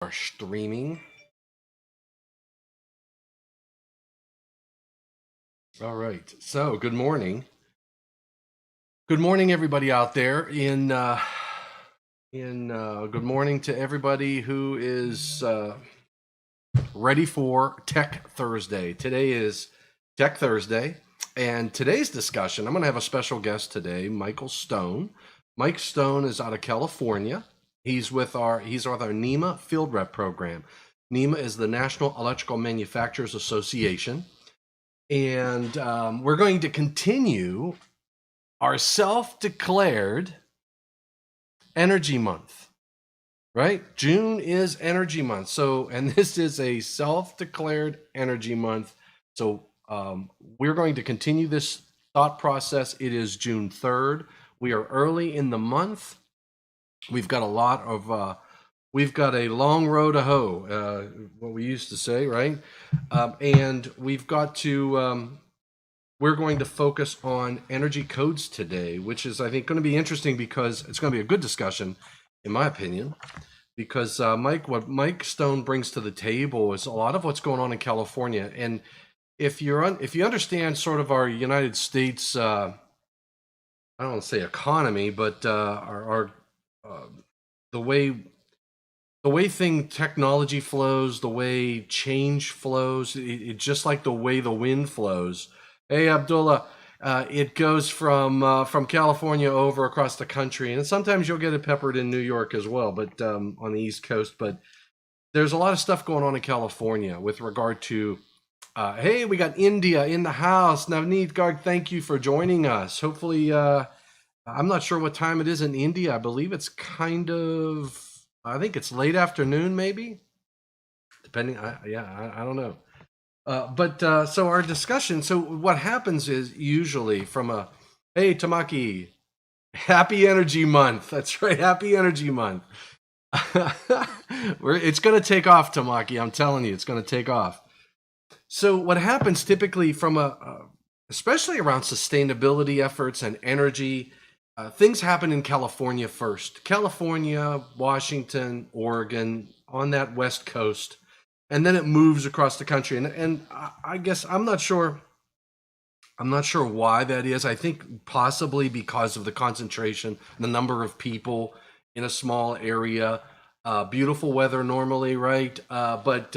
Are streaming. All right. So, good morning. Good morning, everybody out there. Good morning to everybody who is ready for Tech Thursday. Today is Tech Thursday, and today's discussion. I'm going to have a special guest today, Michael Stone. Mike Stone is out of California. He's with our NEMA field rep program. NEMA is the National Electrical Manufacturers Association. And we're going to continue our self-declared energy month, right? June is energy month. So, and this is a self-declared energy month. So we're going to continue this thought process. It is June 3rd. We are early in the month. We've got a lot of, we've got a long row to hoe, what we used to say, right? And we've got to, we're going to focus on energy codes today, which is, I think, going to be interesting because it's going to be a good discussion, in my opinion, because what Mike Stone brings to the table is a lot of what's going on in California. And if you understand sort of our United States, I don't want to say economy, but our the way technology flows, the way change flows, it just like the way the wind flows. Hey, Abdullah, it goes from California over across the country, and sometimes you'll get it peppered in New York as well, but on the East Coast. But there's a lot of stuff going on in California with regard to, hey, we got India in the house. Navneet Garg, thank you for joining us. Hopefully, I'm not sure what time it is in India. I believe it's I think it's late afternoon, maybe, depending. I don't know. So our discussion, so what happens is usually hey, Tamaki, happy energy month. That's right, happy energy month. It's going to take off, Tamaki. I'm telling you, it's going to take off. So what happens typically especially around sustainability efforts and energy, things happen in California first. California, Washington, Oregon, on that West Coast. And then it moves across the country. And I guess I'm not sure why that is. I think possibly because of the concentration, the number of people in a small area, beautiful weather normally, right? But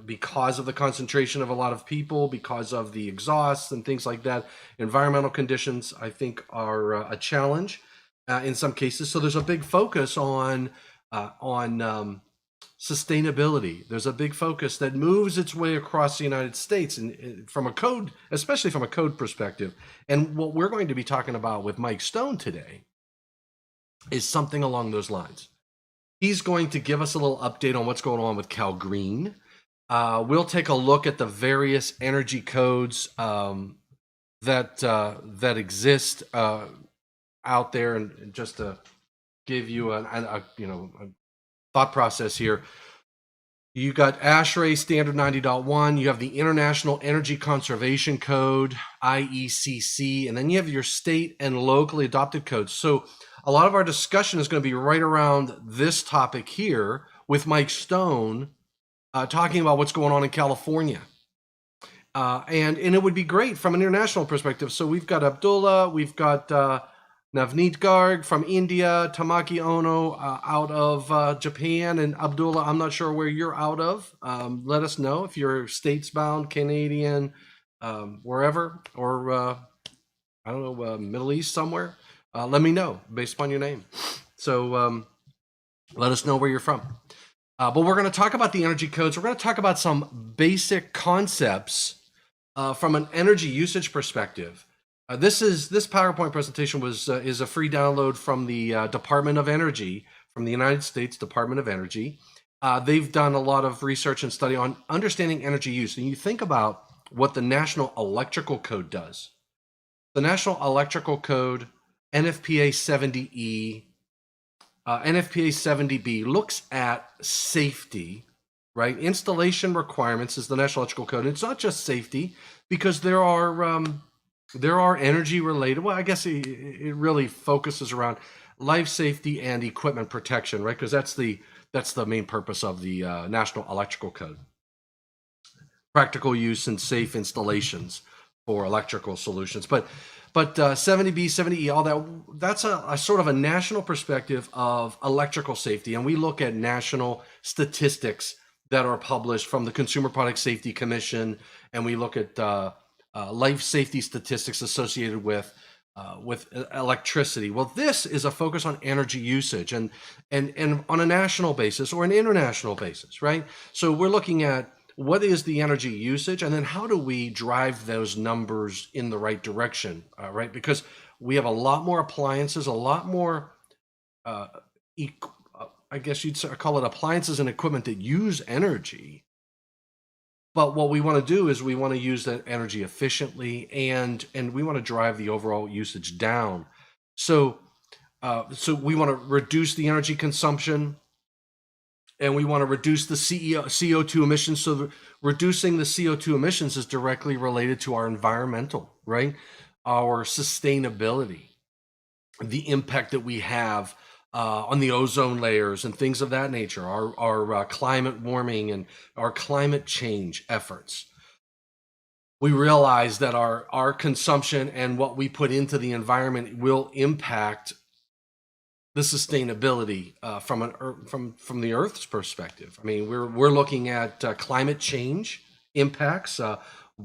because of the concentration of a lot of people, because of the exhausts and things like that, environmental conditions, I think, are a challenge in some cases. So there's a big focus on sustainability. There's a big focus that moves its way across the United States, and from a code, especially from a code perspective. And what we're going to be talking about with Mike Stone today is something along those lines. He's going to give us a little update on what's going on with Cal Green. We'll take a look at the various energy codes that exist out there, and just to give you a thought process here. You got ASHRAE Standard 90.1, you have the International Energy Conservation Code, IECC, and then you have your state and locally adopted codes. So a lot of our discussion is going to be right around this topic here with Mike Stone talking about what's going on in California. And it would be great from an international perspective. So we've got Abdullah, we've got Navneet Garg from India, Tamaki Ono out of Japan, and Abdullah, I'm not sure where you're out of. Let us know if you're statesbound, Canadian, wherever, or I don't know, Middle East somewhere. Let me know based upon your name. So let us know where you're from. But we're going to talk about the energy codes. We're going to talk about some basic concepts from an energy usage perspective. This PowerPoint presentation is a free download from the Department of Energy, from the United States Department of Energy. They've done a lot of research and study on understanding energy use. And you think about what the National Electrical Code does. The National Electrical Code, NFPA 70E, NFPA 70B looks at safety, right? Installation requirements is the National Electrical Code. And it's not just safety, because there are energy related. Well, I guess it really focuses around life safety and equipment protection, right? Because that's the That's the main purpose of the National Electrical Code. Practical use and safe installations for electrical solutions. But 70B, 70E, all that's a sort of a national perspective of electrical safety. And we look at national statistics that are published from the Consumer Product Safety Commission, and we look at life safety statistics associated with electricity. Well, this is a focus on energy usage and on a national basis or an international basis, right? So we're looking at what is the energy usage, and then how do we drive those numbers in the right direction, right? Because we have a lot more appliances, a lot more, I guess you'd call it appliances and equipment that use energy. But what we want to do is we want to use that energy efficiently, and we want to drive the overall usage down. So we want to reduce the energy consumption, and we want to reduce the CO2 emissions. So reducing the CO2 emissions is directly related to our environmental, right? Our sustainability, the impact that we have on the ozone layers and things of that nature, our climate warming and our climate change efforts. We realize that our consumption and what we put into the environment will impact the sustainability from the Earth's perspective. I mean, we're looking at climate change impacts,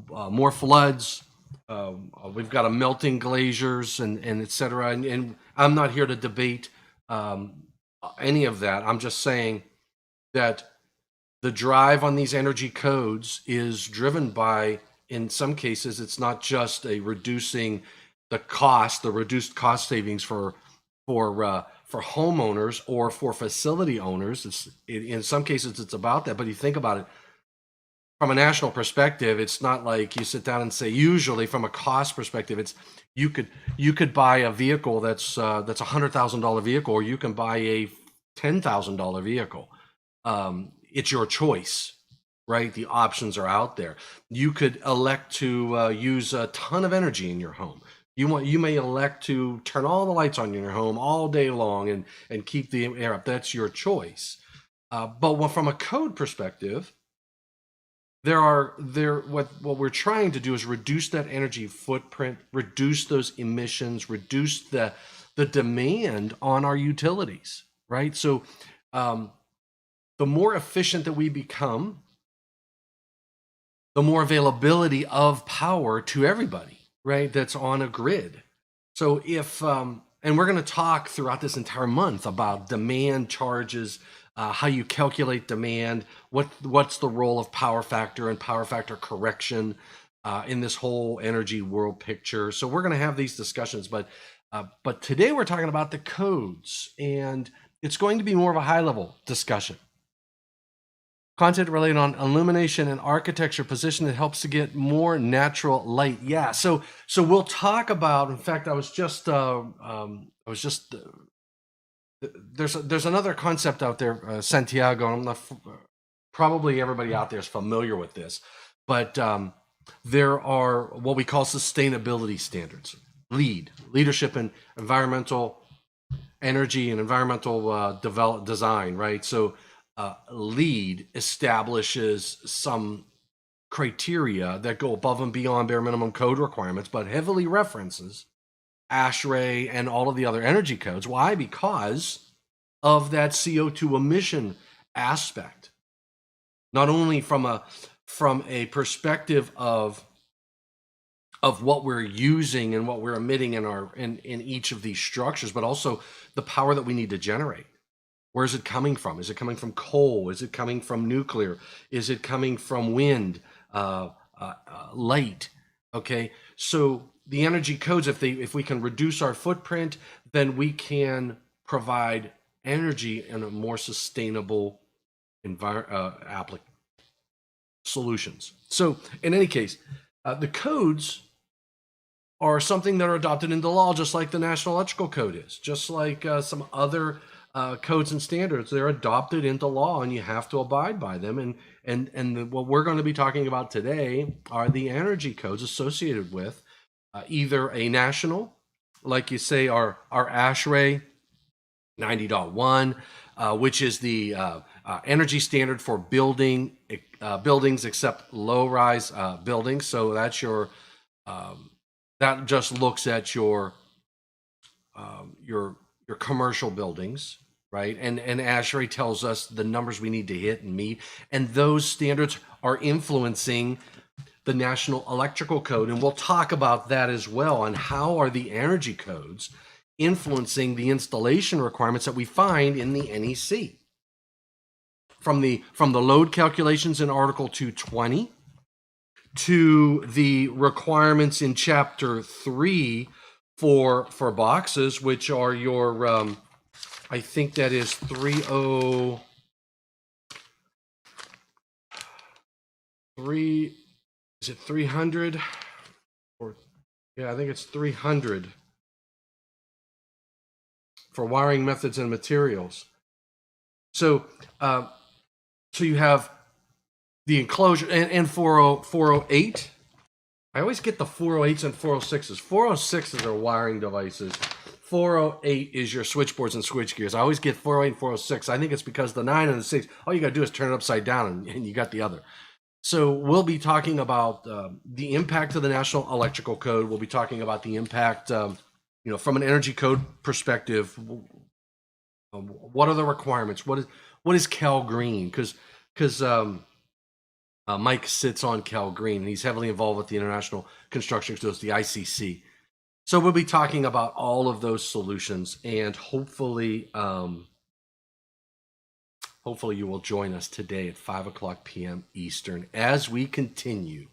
more floods. We've got a melting glaciers and et cetera. And I'm not here to debate any of that. I'm just saying that the drive on these energy codes is driven by, in some cases, it's not just a reducing the reduced cost savings for homeowners or for facility owners. In some cases it's about that, but you think about it from a national perspective, it's not like you sit down and say, usually from a cost perspective, it's you could buy a vehicle that's $100,000 vehicle, or you can buy a $10,000 vehicle. It's your choice, right? The options are out there. You could elect to use a ton of energy in your home. You may elect to turn all the lights on in your home all day long and keep the air up. That's your choice. But from a code perspective, what we're trying to do is reduce that energy footprint, reduce those emissions, reduce the demand on our utilities, right? So the more efficient that we become, the more availability of power to everybody, right? That's on a grid. So if, and we're going to talk throughout this entire month about demand charges, how you calculate demand, what's the role of power factor and power factor correction in this whole energy world picture. So we're going to have these discussions, but today we're talking about the codes, and it's going to be more of a high-level discussion. Content related on illumination and architecture position that helps to get more natural light. Yeah, so we'll talk about. In fact, there's another concept out there, Santiago. I'm not, probably everybody out there is familiar with this, but there are what we call sustainability standards, leadership in environmental energy and environmental design, right? So LEED establishes some criteria that go above and beyond bare minimum code requirements, but heavily references ASHRAE and all of the other energy codes. Why? Because of that CO2 emission aspect. Not only from a perspective of what we're using and what we're emitting in each of these structures, but also the power that we need to generate. Where is it coming from? Is it coming from coal? Is it coming from nuclear? Is it coming from wind, light? Okay, so the energy codes, if we can reduce our footprint, then we can provide energy in a more sustainable solutions. So in any case, the codes are something that are adopted into law, just like the National Electrical Code is, just like some other codes and standards. They're adopted into law, and you have to abide by them. And what we're going to be talking about today are the energy codes associated with either a national, like you say, our ASHRAE 90.1, which is the energy standard for buildings except low-rise buildings. So that's your that just looks at your commercial buildings, right? And ASHRAE tells us the numbers we need to hit and meet, and those standards are influencing the National Electrical Code, and we'll talk about that as well, on how are the energy codes influencing the installation requirements that we find in the NEC. From the load calculations in Article 220 to the requirements in Chapter 3 for boxes, which are your I think that is 303. Is it 300? Or yeah, I think it's 300 for wiring methods and materials. So so you have the enclosure and 408. I always get the 408s and 406s. 406s are wiring devices. 408 is your switchboards and switch gears. I always get 408 and 406. I think it's because the 9 and the 6, all you got to do is turn it upside down and you got the other. So we'll be talking about the impact of the National Electrical Code. We'll be talking about the impact, from an energy code perspective. What are the requirements? What is Cal Green? Because Mike sits on Cal Green, and he's heavily involved with the International Construction Codes, the ICC. So we'll be talking about all of those solutions, and hopefully you will join us today at 5:00 p.m. Eastern as we continue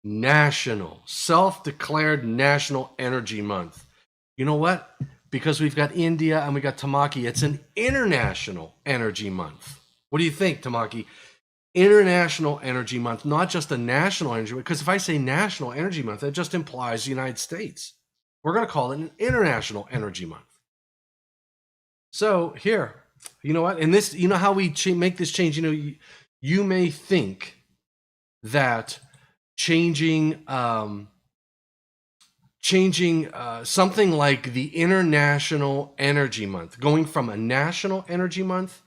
National, self-declared National Energy Month. You know what? Because we've got India and we got Tamaki, it's an International Energy Month. What do you think, Tamaki? International Energy Month, not just a National Energy Month, because if I say National Energy Month, that just implies the United States. We're going to call it an International Energy Month. So here, you know what? And this, you know how we make this change? You may think that changing something like the International Energy Month, going from a National Energy Month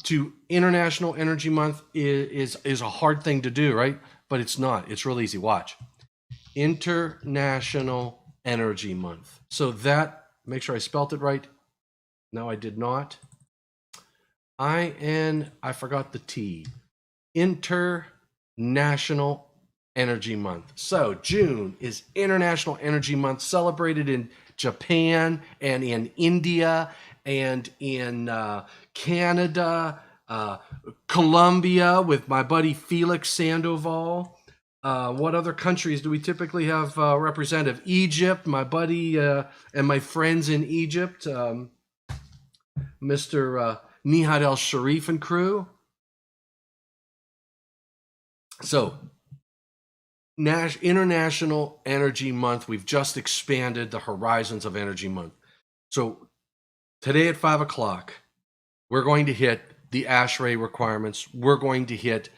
to International Energy Month is a hard thing to do, right? But it's not. It's real easy. Watch. International Energy Month. So that, make sure I spelt it right. No, I did not. I forgot the T. International Energy Month. So June is International Energy Month, celebrated in Japan and in India and in Canada, Colombia with my buddy Felix Sandoval. What other countries do we typically have representative? Egypt, my buddy and my friends in Egypt, Mr. Nihad El Sharif and crew. So, International Energy Month, we've just expanded the horizons of Energy Month. So, today at 5:00, we're going to hit the ASHRAE requirements. We're going to hit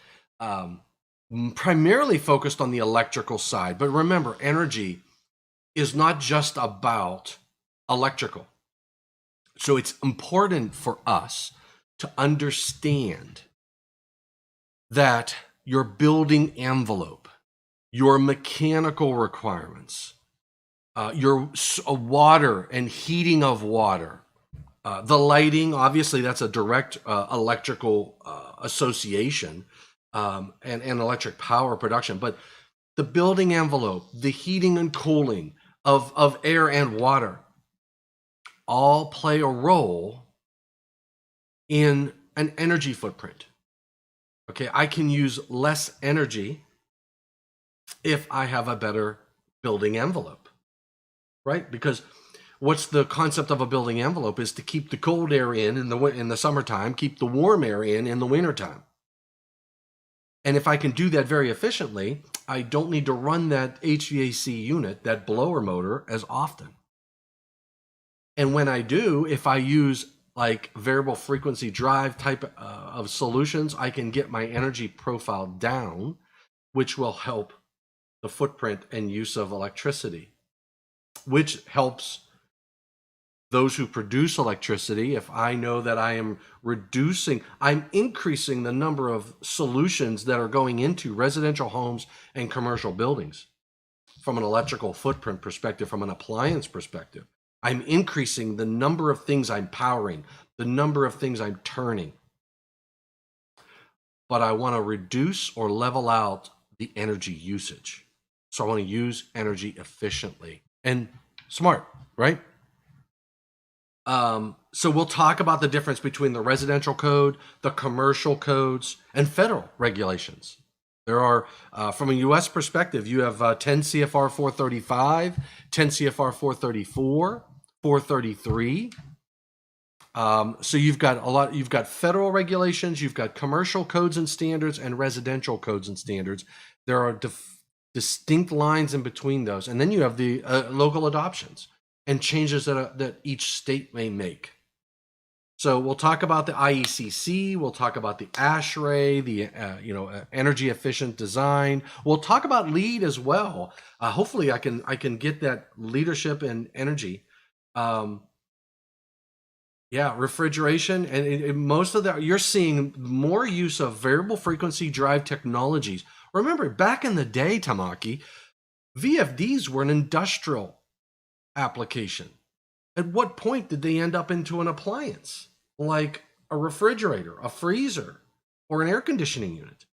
primarily focused on the electrical side. But remember, energy is not just about electrical. So it's important for us to understand that your building envelope, your mechanical requirements, your water and heating of water, the lighting, obviously that's a direct electrical association and electric power production, but the building envelope, the heating and cooling of air and water all play a role in an energy footprint. Okay, I can use less energy if I have a better building envelope, right? Because what's the concept of a building envelope is to keep the cold air in the summertime, keep the warm air in the wintertime. And if I can do that very efficiently, I don't need to run that HVAC unit, that blower motor, as often. And when I do, if I use like variable frequency drive type of solutions, I can get my energy profile down, which will help the footprint and use of electricity, which helps those who produce electricity, if I know that I'm increasing the number of solutions that are going into residential homes and commercial buildings from an electrical footprint perspective, from an appliance perspective, I'm increasing the number of things I'm powering, the number of things I'm turning. But I want to reduce or level out the energy usage. So I want to use energy efficiently and smart, right? So we'll talk about the difference between the residential code, the commercial codes, and federal regulations. There are, from a U.S. perspective, you have 10 CFR 435, 10 CFR 434, 433. So you've got federal regulations, you've got commercial codes and standards, and residential codes and standards. There are distinct lines in between those. And then you have the local adoptions and changes that each state may make. So we'll talk about the IECC, we'll talk about the ASHRAE, the energy efficient design. We'll talk about LEED as well. Hopefully I can get that leadership in energy. Refrigeration, and most of that, you're seeing more use of variable frequency drive technologies. Remember, back in the day, Tamaki, VFDs were an industrial application. At what point did they end up into an appliance like a refrigerator, a freezer, or an air conditioning unit?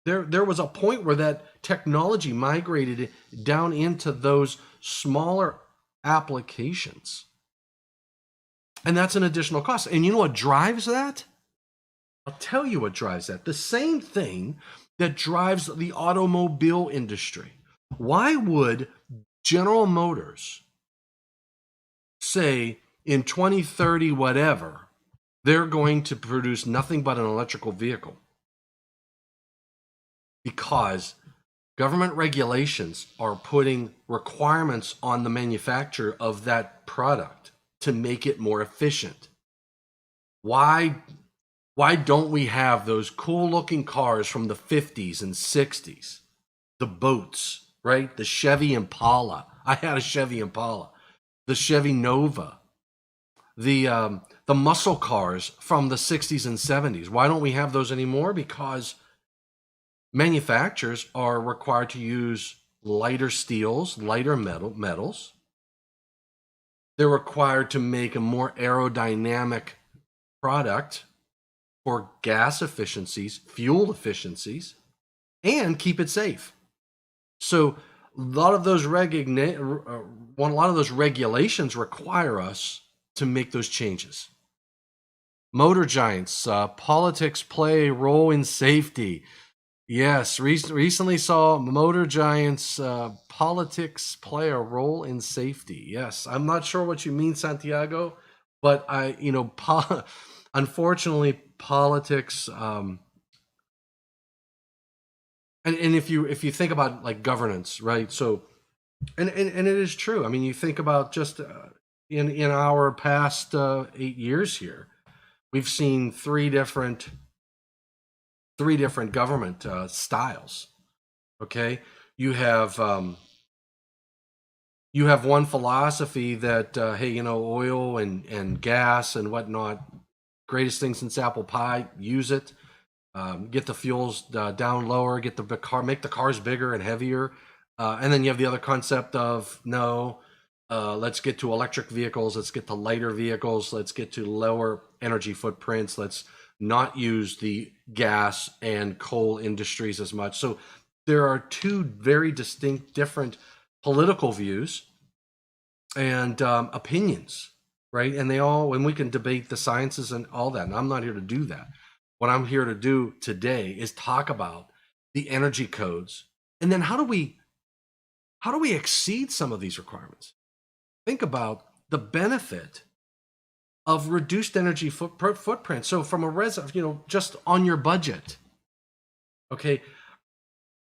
There was a point where that technology migrated down into those smaller applications. And that's an additional cost. And you know what drives that? I'll tell you what drives that. The same thing that drives the automobile industry. Why would General Motors say in 2030, whatever, they're going to produce nothing but an electrical vehicle? Because government regulations are putting requirements on the manufacturer of that product to make it more efficient. Why don't we have those cool looking cars from the 50s and 60s? The boats, right? The Chevy Impala. I had a Chevy Impala. The Chevy Nova. The muscle cars from the 60s and 70s. Why don't we have those anymore? Because manufacturers are required to use lighter steels, lighter metals. They're required to make a more aerodynamic product for gas efficiencies, fuel efficiencies, and keep it safe. So a lot of those regulations require us to make those changes. Motor giants, politics play a role in safety. Yes, recently saw motor giants, politics play a role in safety. Yes, I'm not sure what you mean, Santiago, but unfortunately, politics. And if you think about like governance, right? So, and it is true. I mean, you think about just in our past 8 years here, we've seen three different government styles. Okay, you have one philosophy that oil and gas and whatnot, greatest thing since apple pie. Use it, get the fuels down lower, make the cars bigger and heavier, and then you have the other concept of no. Let's get to electric vehicles. Let's get to lighter vehicles. Let's get to lower energy footprints. Let's not use the gas and coal industries as much. So there are two very distinct, different political views and opinions, right? And we can debate the sciences and all that. And I'm not here to do that. What I'm here to do today is talk about the energy codes. And then how do we exceed some of these requirements? Think about the benefit of reduced energy footprint. So from a just on your budget, okay?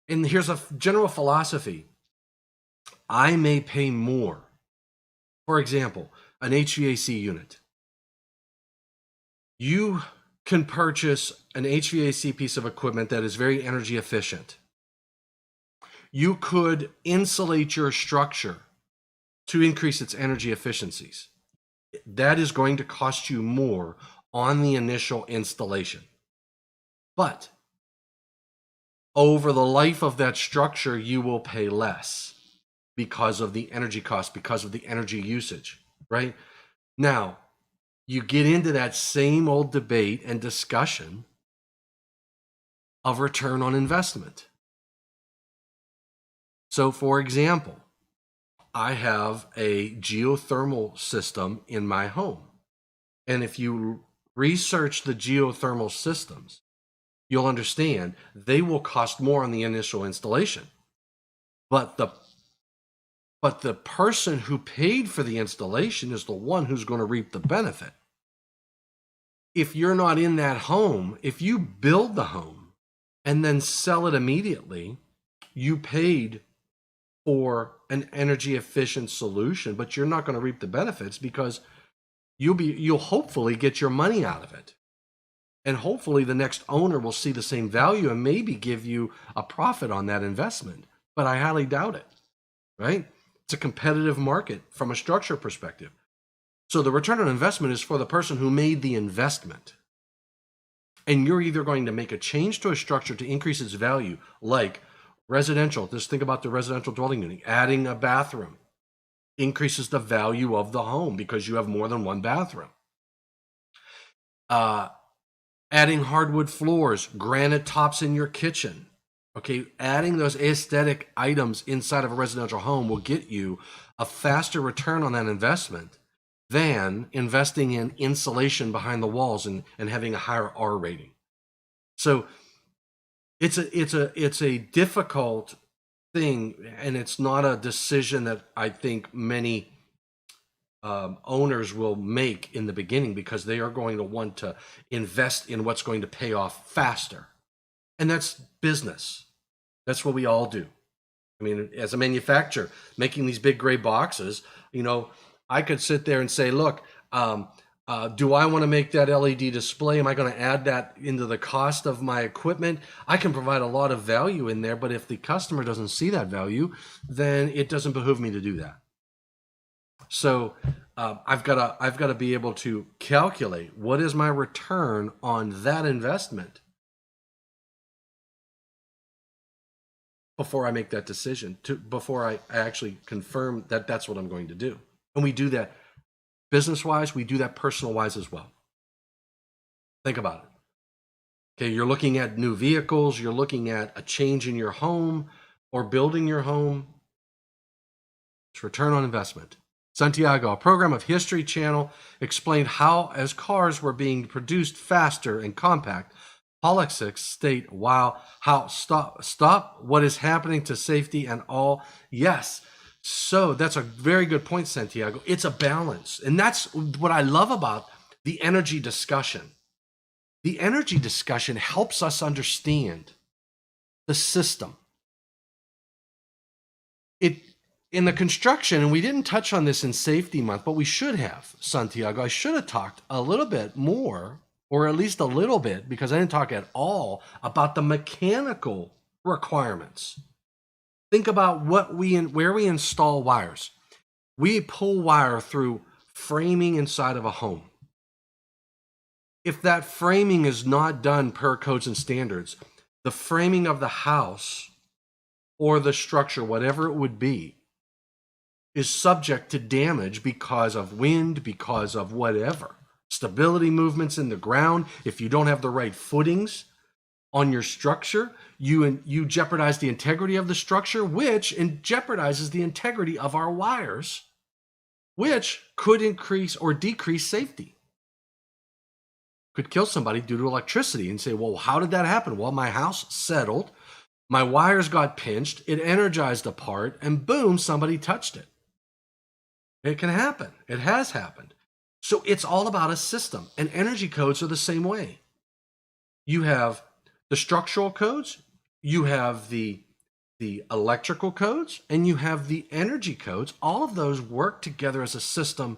And here's a general philosophy. I may pay more. For example, an HVAC unit. You can purchase an HVAC piece of equipment that is very energy efficient. You could insulate your structure to increase its energy efficiencies. that is going to cost you more on the initial installation. But over the life of that structure, you will pay less because of the energy cost, because of the energy usage, right? Now, you get into that same old debate and discussion of return on investment. So, for example, I have a geothermal system in my home. And if you research the geothermal systems, you'll understand they will cost more on the initial installation. But the person who paid for the installation is the one who's going to reap the benefit. If you're not in that home, if you build the home and then sell it immediately, you paid for an energy efficient solution, but you're not going to reap the benefits because you'll hopefully get your money out of it. And hopefully the next owner will see the same value and maybe give you a profit on that investment. But I highly doubt it, right? It's a competitive market from a structure perspective. So the return on investment is for the person who made the investment. And you're either going to make a change to a structure to increase its value, like residential. Just think about the residential dwelling unit. Adding a bathroom increases the value of the home because you have more than one bathroom. Adding hardwood floors, granite tops in your kitchen. Okay, adding those aesthetic items inside of a residential home will get you a faster return on that investment than investing in insulation behind the walls and having a higher R rating. So it's a difficult thing, and it's not a decision that I think many owners will make in the beginning because they are going to want to invest in what's going to pay off faster. And that's business. That's what we all do. I mean, as a manufacturer, making these big gray boxes, I could sit there and say, look, do I want to make that LED display? Am I going to add that into the cost of my equipment? I can provide a lot of value in there, but if the customer doesn't see that value, then it doesn't behoove me to do that. So I've got to be able to calculate what is my return on that investment before I make that decision, before I actually confirm that that's what I'm going to do. And we do that business-wise, we do that personal-wise as well. Think about it. Okay, you're looking at new vehicles, you're looking at a change in your home or building your home. It's return on investment. Santiago, a program of History Channel, explained how, as cars were being produced faster and compact, politics state stop what is happening to safety and all. Yes. So that's a very good point, Santiago. It's a balance. And that's what I love about the energy discussion. The energy discussion helps us understand the system. In the construction, and we didn't touch on this in Safety Month, but we should have, Santiago. I should have talked a little bit more, or at least a little bit, because I didn't talk at all about the mechanical requirements. Think about where we install wires. We pull wire through framing inside of a home. If that framing is not done per codes and standards, the framing of the house or the structure, whatever it would be, is subject to damage because of wind, because of whatever. Stability movements in the ground. If you don't have the right footings on your structure, you jeopardize the integrity of the structure, which jeopardizes the integrity of our wires, which could increase or decrease safety. Could kill somebody due to electricity and say, well, how did that happen? Well, my house settled, my wires got pinched, it energized a part, and boom, somebody touched it. It can happen. It has happened. So it's all about a system, and energy codes are the same way. You have the structural codes, you have the electrical codes, and you have the energy codes. All of those work together as a system,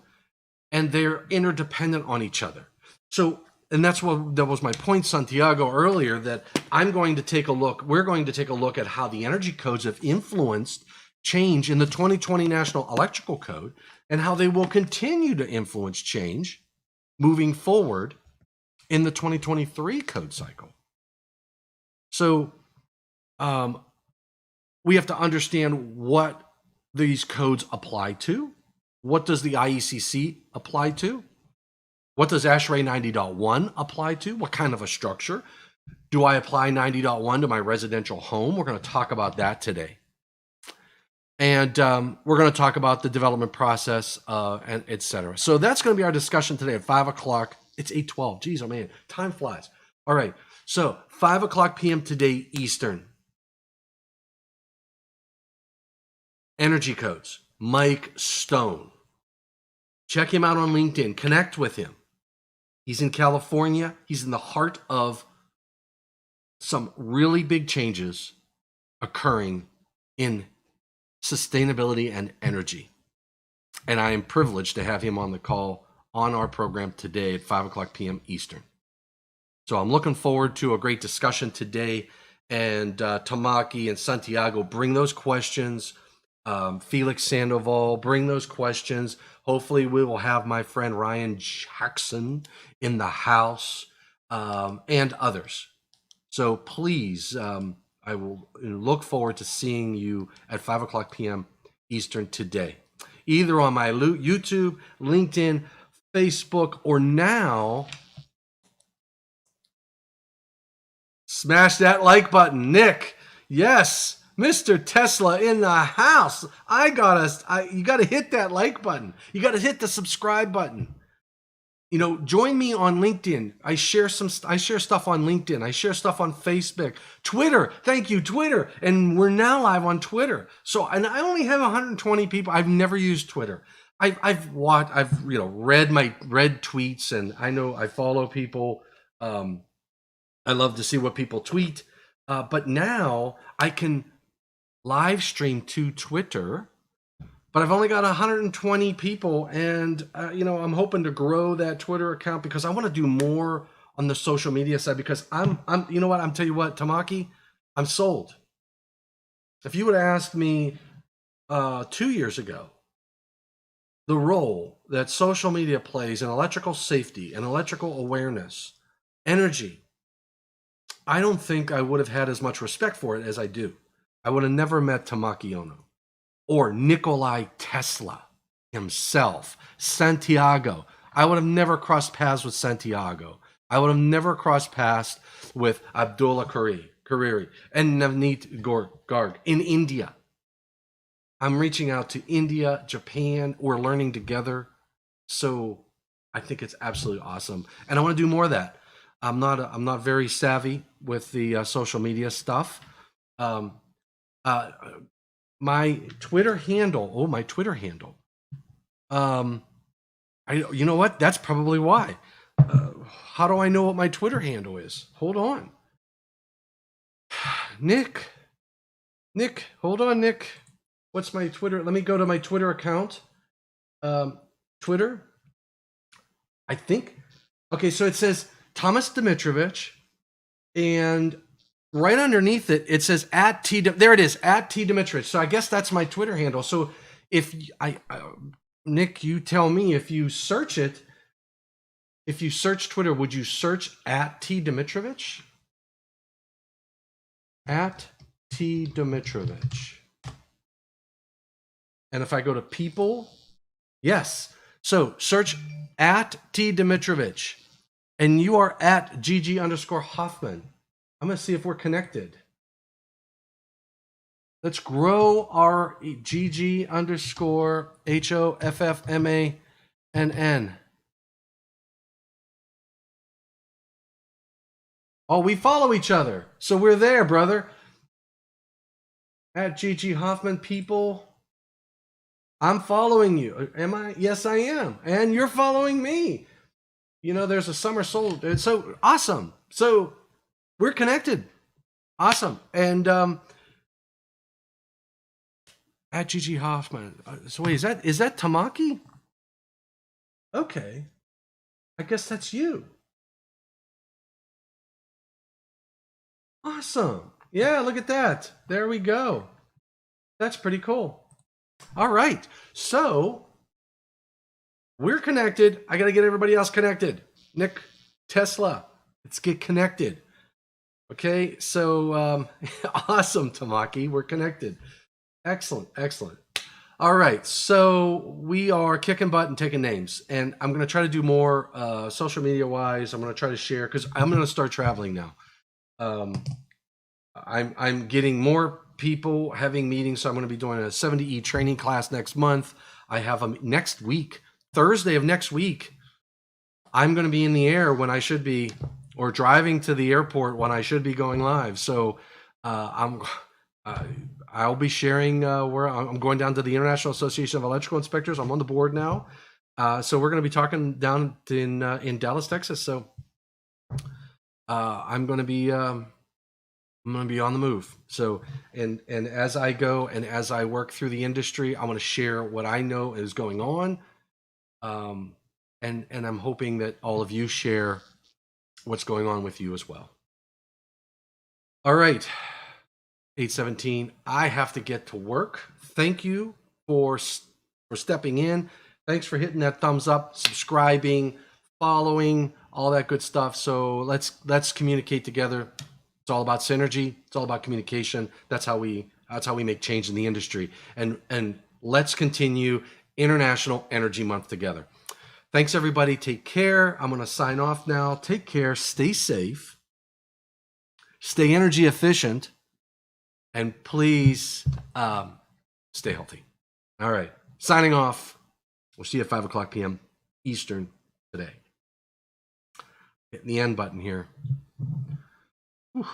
and they're interdependent on each other. So, and that was my point, Santiago, earlier, that we're going to take a look at how the energy codes have influenced change in the 2020 National Electrical Code and how they will continue to influence change moving forward in the 2023 code cycle. So we have to understand what these codes apply to. What does the IECC apply to? What does ASHRAE 90.1 apply to? What kind of a structure? Do I apply 90.1 to my residential home? We're going to talk about that today. And we're going to talk about the development process, and et cetera. So that's going to be our discussion today at 5 o'clock. It's 8:12. Geez, oh man, time flies. All right, so 5 o'clock p.m. today Eastern. Energy Codes, Mike Stone. Check him out on LinkedIn. Connect with him. He's in California. He's in the heart of some really big changes occurring in sustainability and energy. And I am privileged to have him on the call on our program today at 5 o'clock p.m. Eastern. So I'm looking forward to a great discussion today. And Tamaki and Santiago, bring those questions. Felix Sandoval, bring those questions. Hopefully we will have my friend Ryan Jackson in the house, and others. So please, I will look forward to seeing you at 5 o'clock p.m. Eastern today, either on my YouTube, LinkedIn, Facebook, or now smash that like button. Nick, yes. Mr. Tesla in the house. You got to hit that like button. You got to hit the subscribe button. You know, join me on LinkedIn. I share stuff on LinkedIn. I share stuff on Facebook, Twitter. Thank you, Twitter. And we're now live on Twitter. So, and I only have 120 people. I've never used Twitter. I've read tweets, and I know I follow people. I love to see what people tweet. But now I can live stream to Twitter, but I've only got 120 people, and I'm hoping to grow that Twitter account because I want to do more on the social media side, because I'm tell you what, Tamaki, I'm sold. If you would have asked me 2 years ago the role that social media plays in electrical safety and electrical awareness, energy, I don't think I would have had as much respect for it as I do. I would have never met Tamaki Ono or Nikolai Tesla himself, Santiago. I would have never crossed paths with Santiago. I would have never crossed paths with Abdullah Kariri and Navneet Garg in India. I'm reaching out to India, Japan. We're learning together. So I think it's absolutely awesome. And I want to do more of that. I'm not very savvy with the social media stuff. My Twitter handle. You know what? That's probably why. How do I know what my Twitter handle is? Hold on. Nick, hold on, Nick. What's my Twitter? Let me go to my Twitter account. Twitter. I think. Okay, so it says Thomas Dimitrovich, and right underneath it, it says there it is, @T_Dimitrovich. So I guess that's my Twitter handle. So if Nick, you tell me, if you search Twitter, would you search @T_Dimitrovich? @T_Dimitrovich. And if I go to people, yes. So search @T_Dimitrovich, and you are @GG_Hoffman. I'm going to see if we're connected. Let's grow our GG_HOFFMANN. Oh, we follow each other. So we're there, brother. @GG Hoffman, people. I'm following you. Am I? Yes, I am. And you're following me. There's a summer soul. It's so awesome. So we're connected. Awesome. And @GG Hoffman. So wait, is that Tamaki? Okay. I guess that's you. Awesome. Yeah, look at that. There we go. That's pretty cool. All right. So We're connected. I got to get everybody else connected. Nick, Tesla, let's get connected. Okay, so awesome, Tamaki. We're connected. Excellent, excellent. All right, so we are kicking butt and taking names, and I'm going to try to do more social media wise. I'm going to try to share because I'm going to start traveling now. I'm getting more people having meetings, so I'm going to be doing a 70E training class next month. I have them next week, Thursday of next week. I'm going to be in the air when I should be, or driving to the airport when I should be going live. So I'll be sharing where I'm going down to the International Association of Electrical Inspectors. I'm on the board now. So we're going to be talking down in Dallas, Texas. So I'm going to be on the move. So and as I go and as I work through the industry, I want to share what I know is going on. And I'm hoping that all of you share what's going on with you as well. All right. 8:17. I have to get to work. Thank you for stepping in. Thanks for hitting that thumbs up, subscribing, following, all that good stuff. So let's communicate together. It's all about synergy. It's all about communication. That's how we make change in the industry. And let's continue International Energy Month together. Thanks everybody. Take care. I'm going to sign off now. Take care. Stay safe. Stay energy efficient. And please stay healthy. All right. Signing off. We'll see you at 5 o'clock p.m. Eastern today. Hitting the end button here. Whew.